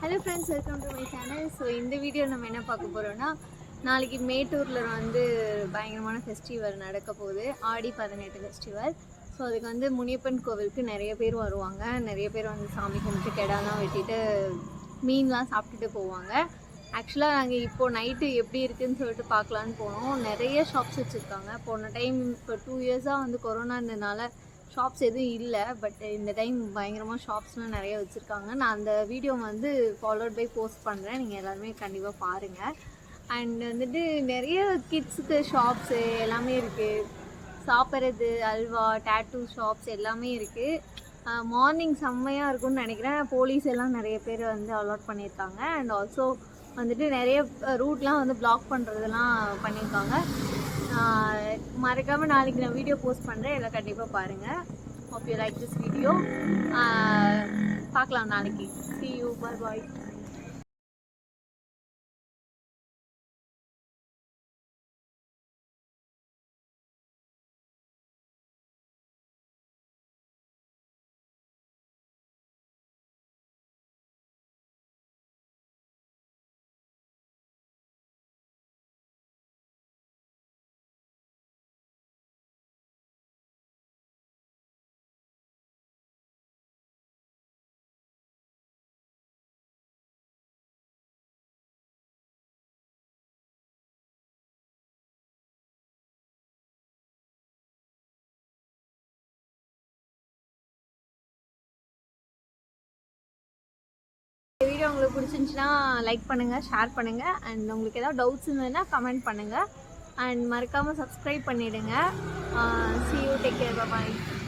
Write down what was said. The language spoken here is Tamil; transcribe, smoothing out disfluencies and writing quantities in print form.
Hello friends, welcome to my channel. So இந்த வீடியோ நம்ம என்ன பார்க்க போறோம்னா நாளைக்கு மேட்டூர்ல வந்து பயங்கரமான ஃபெஸ்டிவல் நடக்க போகுது. ஆடி 18 ஃபெஸ்டிவல். ஸோ அதுக்கு வந்து முனியப்பன் கோவிலுக்கு நிறைய பேர் வருவாங்க. நிறைய பேர் வந்து சாமி கும்பிட்டு கெடாலாம் வெட்டிட்டு மீன்லாம் சாப்பிட்டுட்டு போவாங்க. ஆக்சுவலாக நாங்கள் இப்போது நைட்டு எப்படி இருக்குதுன்னு சொல்லிட்டு பார்க்கலான்னு போனோம். நிறைய ஷாப்ஸ் வச்சுருக்காங்க. போன டைம் இப்போ 2 இயர்ஸாக வந்து கொரோனான்றதுனால ஷாப்ஸ் எதுவும் இல்லை. பட் இந்த டைம் பயங்கரமாக ஷாப்ஸ்லாம் நிறைய வச்சுருக்காங்க. நான் அந்த வீடியோ வந்து ஃபாலோட் பை போஸ்ட் பண்ணுறேன். நீங்கள் எல்லாருமே கண்டிப்பாக பாருங்கள். அண்ட் வந்துட்டு நிறைய கிட்ஸுக்கு ஷாப்ஸு எல்லாமே இருக்குது. சாப்பிட்றது, அல்வா, டேட்டூ ஷாப்ஸ் எல்லாமே இருக்குது. மார்னிங் செம்மையாக இருக்கும்னு நினைக்கிறேன். போலீஸ் எல்லாம் நிறைய பேர் வந்து அலாட் பண்ணியிருக்காங்க. அண்ட் ஆல்சோ வந்துட்டு நிறைய ரூட்லாம் வந்து பிளாக் பண்ணுறதெல்லாம் பண்ணியிருக்காங்க. மறக்காமல் நாளைக்கு நான் வீடியோ போஸ்ட் பண்ணுறேன். எல்லாம் கண்டிப்பாக பாருங்கள். Hope you like this video. பார்க்கலாம் நாளைக்கு. See you. Bye bye. இந்த வீடியோ உங்களுக்கு பிடிச்சிருந்துச்சுன்னா லைக் பண்ணுங்கள், ஷேர் பண்ணுங்கள். அண்ட் உங்களுக்கு ஏதாவது டவுட்ஸ் இருந்ததுன்னா கமெண்ட் பண்ணுங்கள். அண்ட் மறக்காமல் சப்ஸ்கிரைப் பண்ணிவிடுங்க. See you, take care, bye bye.